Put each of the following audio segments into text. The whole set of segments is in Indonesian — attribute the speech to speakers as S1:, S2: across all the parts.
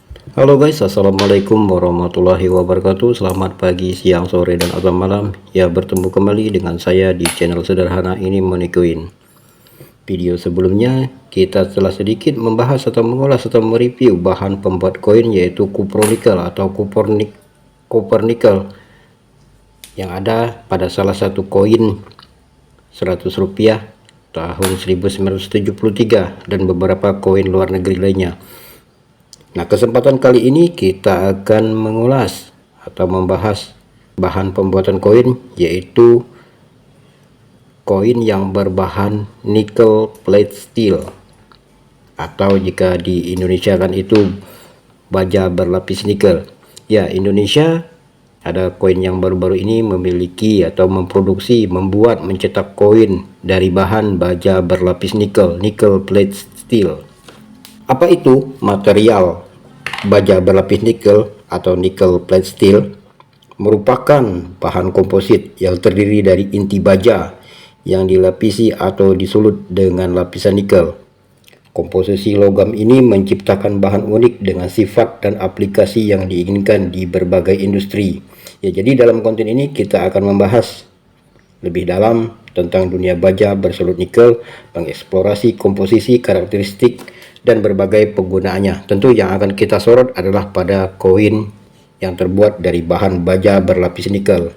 S1: Halo guys, assalamualaikum warahmatullahi wabarakatuh. Selamat pagi, siang, sore, dan atau malam. Ya, bertemu kembali dengan saya di channel sederhana ini Monikoin. Video sebelumnya kita telah sedikit membahas atau mengulas atau mereview bahan pembuat koin, yaitu cupronikel atau copper nickel yang ada pada salah satu koin 100 rupiah tahun 1973 dan beberapa koin luar negeri lainnya. Nah, kesempatan kali ini kita akan mengulas atau membahas bahan pembuatan koin, yaitu koin yang berbahan nickel plate steel, atau jika di Indonesia kan itu baja berlapis nikel. Ya, Indonesia ada koin yang baru-baru ini memiliki atau membuat mencetak koin dari bahan baja berlapis nikel, nickel plate steel. Apa itu material baja berlapis nikel atau nickel plate steel? Merupakan bahan komposit yang terdiri dari inti baja yang dilapisi atau disulut dengan lapisan nikel. Komposisi logam ini menciptakan bahan unik dengan sifat dan aplikasi yang diinginkan di berbagai industri. Ya, jadi dalam konten ini kita akan membahas lebih dalam tentang dunia baja bersulut nikel, mengeksplorasi komposisi, karakteristik, dan berbagai penggunaannya. Tentu yang akan kita sorot adalah pada koin yang terbuat dari bahan baja berlapis nikel.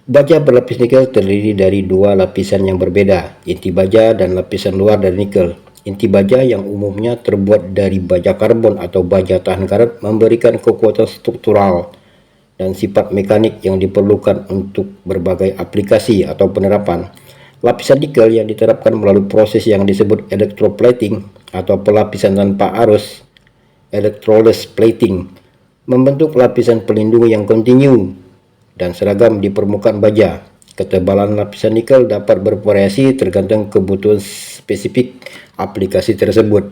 S1: Baja berlapis nikel terdiri dari dua lapisan yang berbeda, inti baja dan lapisan luar dari nikel. Inti baja yang umumnya terbuat dari baja karbon atau baja tahan karat memberikan kekuatan struktural dan sifat mekanik yang diperlukan untuk berbagai aplikasi atau penerapan. Lapisan nikel yang diterapkan melalui proses yang disebut electroplating atau pelapisan tanpa arus, electroless plating, membentuk lapisan pelindung yang kontinu dan seragam di permukaan baja. Ketebalan lapisan nikel dapat bervariasi tergantung kebutuhan spesifik aplikasi tersebut.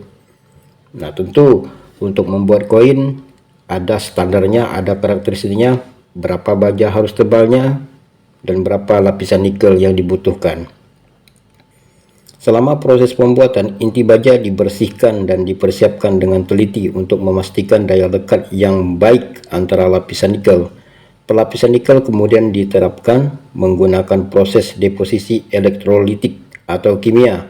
S1: Nah, tentu untuk membuat koin ada standarnya, ada karakteristiknya, berapa baja harus tebalnya, dan berapa lapisan nikel yang dibutuhkan. Selama proses pembuatan, inti baja dibersihkan dan dipersiapkan dengan teliti untuk memastikan daya lekat yang baik antara lapisan nikel. Pelapisan nikel kemudian diterapkan menggunakan proses deposisi elektrolitik atau kimia.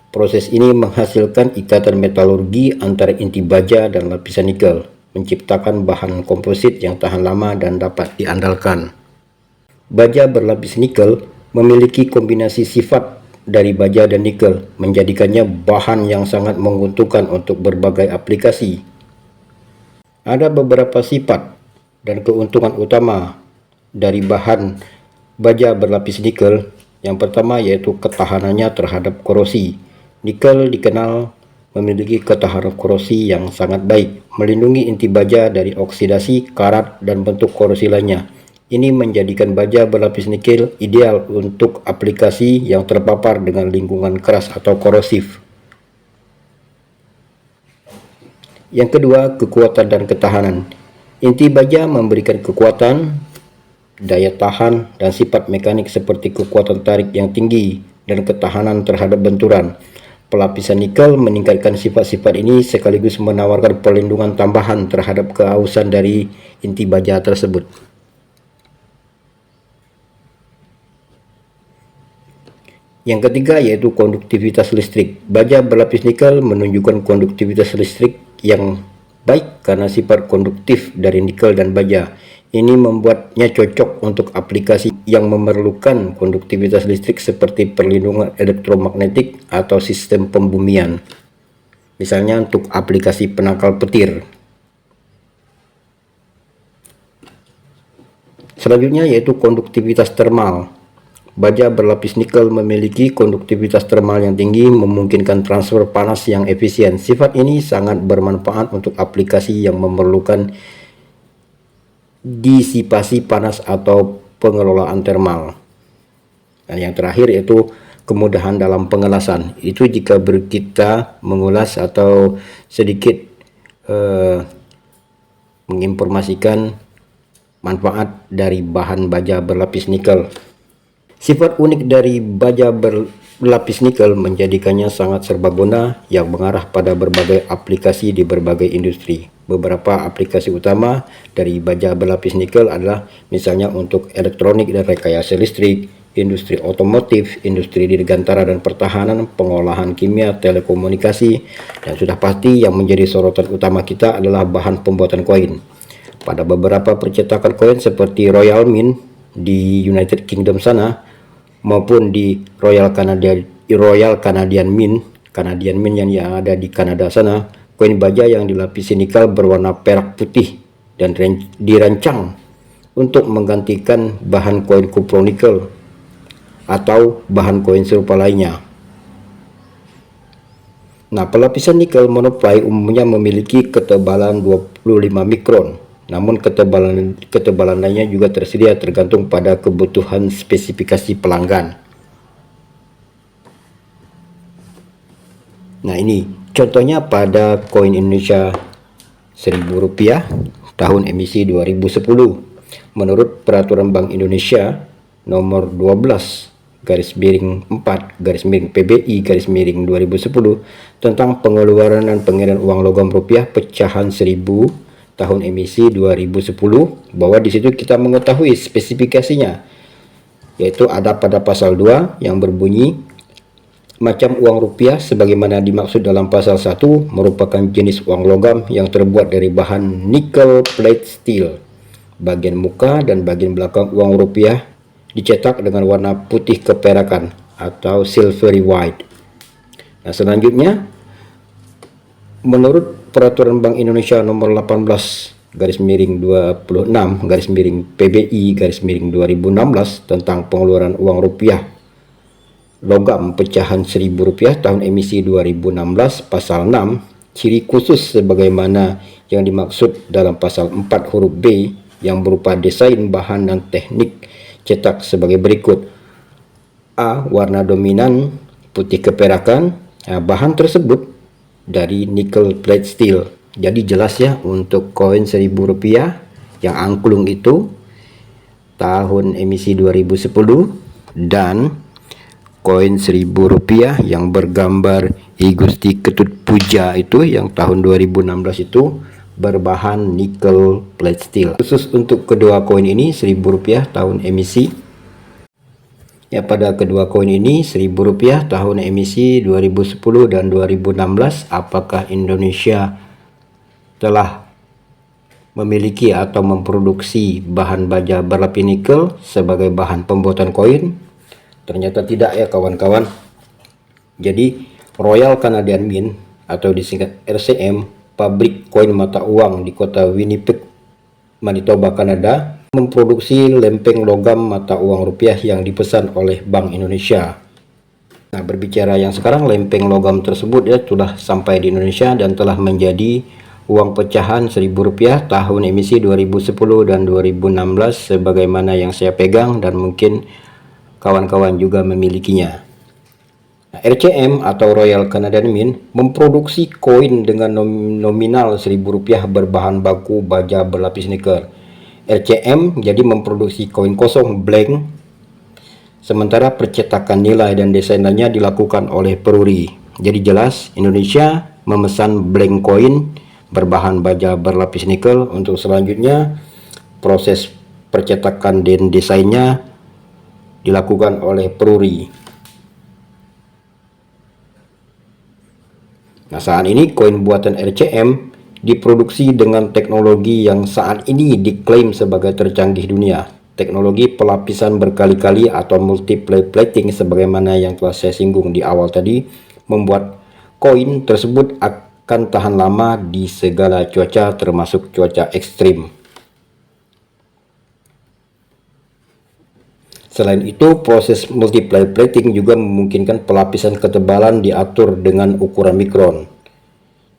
S1: Proses ini menghasilkan ikatan metalurgi antara inti baja dan lapisan nikel, menciptakan bahan komposit yang tahan lama dan dapat diandalkan. Baja berlapis nikel memiliki kombinasi sifat dari baja dan nikel, menjadikannya bahan yang sangat menguntungkan untuk berbagai aplikasi. Ada beberapa sifat dan keuntungan utama dari bahan baja berlapis nikel. Yang pertama yaitu ketahanannya terhadap korosi. Nikel dikenal memiliki ketahanan korosi yang sangat baik, melindungi inti baja dari oksidasi, karat, dan bentuk korosi lainnya. Ini menjadikan baja berlapis nikel ideal untuk aplikasi yang terpapar dengan lingkungan keras atau korosif. Yang kedua, kekuatan dan ketahanan. Inti baja memberikan kekuatan, daya tahan, dan sifat mekanik seperti kekuatan tarik yang tinggi dan ketahanan terhadap benturan. Pelapisan nikel meningkatkan sifat-sifat ini sekaligus menawarkan perlindungan tambahan terhadap keausan dari inti baja tersebut. Yang ketiga yaitu konduktivitas listrik. Baja berlapis nikel menunjukkan konduktivitas listrik yang baik karena sifat konduktif dari nikel dan baja. Ini membuatnya cocok untuk aplikasi yang memerlukan konduktivitas listrik seperti perlindungan elektromagnetik atau sistem pembumian. Misalnya untuk aplikasi penangkal petir. Selanjutnya yaitu konduktivitas termal. Baja berlapis nikel memiliki konduktivitas termal yang tinggi, memungkinkan transfer panas yang efisien. Sifat ini sangat bermanfaat untuk aplikasi yang memerlukan disipasi panas atau pengelolaan termal. Dan yang terakhir yaitu kemudahan dalam pengelasan. Itu jika kita mengulas atau sedikit menginformasikan manfaat dari bahan baja berlapis nikel. Sifat unik dari baja berlapis nikel menjadikannya sangat serbaguna yang mengarah pada berbagai aplikasi di berbagai industri. Beberapa aplikasi utama dari baja berlapis nikel adalah misalnya untuk elektronik dan rekayasa listrik, industri otomotif, industri dirgantara dan pertahanan, pengolahan kimia, telekomunikasi, dan sudah pasti yang menjadi sorotan utama kita adalah bahan pembuatan koin. Pada beberapa percetakan koin seperti Royal Mint di United Kingdom sana, maupun di Royal Canadian Mint yang ada di Kanada sana, koin baja yang dilapisi nikel berwarna perak putih dan dirancang untuk menggantikan bahan koin cupronikel atau bahan koin serupa lainnya. Nah, pelapisan nikel monoply umumnya memiliki ketebalan 25 mikron. Namun ketebalan lainnya juga tersedia tergantung pada kebutuhan spesifikasi pelanggan. Nah, ini contohnya pada koin Indonesia Rp1.000 tahun emisi 2010. Menurut Peraturan Bank Indonesia nomor 12/4/PBI/2010 tentang pengeluaran dan pengiriman uang logam rupiah pecahan 1000 tahun emisi 2010, bahwa di situ kita mengetahui spesifikasinya, yaitu ada pada pasal 2 yang berbunyi macam uang rupiah sebagaimana dimaksud dalam pasal 1 merupakan jenis uang logam yang terbuat dari bahan nickel plate steel. Bagian muka dan bagian belakang uang rupiah dicetak dengan warna putih keperakan atau silvery white. Nah, selanjutnya menurut Peraturan Bank Indonesia nomor 18/26/PBI/2016 tentang pengeluaran uang rupiah logam pecahan Rp1.000 tahun emisi 2016 pasal 6, ciri khusus sebagaimana yang dimaksud dalam pasal 4 huruf B yang berupa desain bahan dan teknik cetak sebagai berikut. A. Warna dominan putih keperakan. Bahan tersebut dari nickel plate steel. Jadi jelas ya, untuk koin Rp1.000 yang angklung itu tahun emisi 2010 dan koin Rp1.000 yang bergambar I Gusti Ketut Puja itu yang tahun 2016 itu berbahan nickel plate steel. Khusus untuk kedua koin ini Rp1.000 tahun emisi. Ya, pada kedua koin ini Rp1.000 tahun emisi 2010 dan 2016, apakah Indonesia telah memiliki atau memproduksi bahan baja berlapis nikel sebagai bahan pembuatan koin? Ternyata tidak ya kawan-kawan. Jadi Royal Canadian Mint atau disingkat RCM, pabrik koin mata uang di kota Winnipeg, Manitoba, Kanada, memproduksi lempeng logam mata uang rupiah yang dipesan oleh Bank Indonesia. Nah, berbicara yang sekarang, lempeng logam tersebut ya sudah sampai di Indonesia dan telah menjadi uang pecahan Rp1.000 tahun emisi 2010 dan 2016 sebagaimana yang saya pegang dan mungkin kawan-kawan juga memilikinya. Nah, RCM atau Royal Canadian Mint memproduksi koin dengan nominal Rp1.000 berbahan baku baja berlapis nikel. RCM jadi memproduksi koin kosong blank, sementara percetakan nilai dan desain lainnya dilakukan oleh Peruri. Jadi jelas Indonesia memesan blank koin berbahan baja berlapis nikel. Untuk selanjutnya proses percetakan dan desainnya dilakukan oleh Peruri. Nah, saat ini koin buatan RCM diproduksi dengan teknologi yang saat ini diklaim sebagai tercanggih dunia. Teknologi pelapisan berkali-kali atau multiple plating sebagaimana yang telah saya singgung di awal tadi, membuat koin tersebut akan tahan lama di segala cuaca termasuk cuaca ekstrim. Selain itu, proses multiple plating juga memungkinkan pelapisan ketebalan diatur dengan ukuran mikron.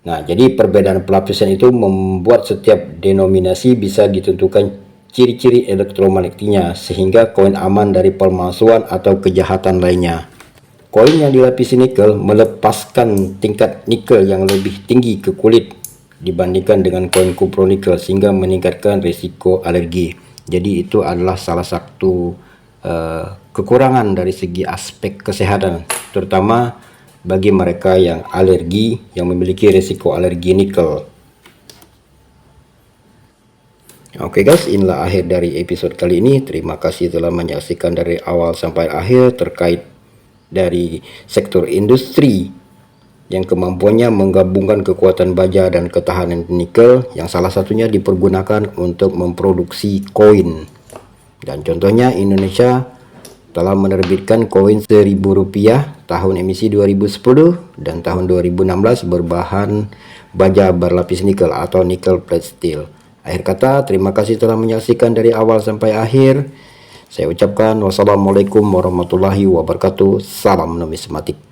S1: Nah, jadi perbedaan pelapisan itu membuat setiap denominasi bisa ditentukan ciri-ciri elektromagnetiknya sehingga koin aman dari pemalsuan atau kejahatan lainnya. Koin yang dilapisi nikel melepaskan tingkat nikel yang lebih tinggi ke kulit dibandingkan dengan koin cupronikel sehingga meningkatkan risiko alergi. Jadi itu adalah salah satu kekurangan dari segi aspek kesehatan, terutama bagi mereka yang alergi, yang memiliki risiko alergi nikel. Oke guys, inilah akhir dari episode kali ini. Terima kasih telah menyaksikan dari awal sampai akhir terkait dari sektor industri yang kemampuannya menggabungkan kekuatan baja dan ketahanan nikel, yang salah satunya dipergunakan untuk memproduksi koin. Dan contohnya Indonesia telah menerbitkan koin Rp1.000 tahun emisi 2010 dan tahun 2016 berbahan baja berlapis nikel atau nickel plate steel. Akhir kata, terima kasih telah menyaksikan dari awal sampai akhir. Saya ucapkan wassalamualaikum warahmatullahi wabarakatuh. Salam numismatik.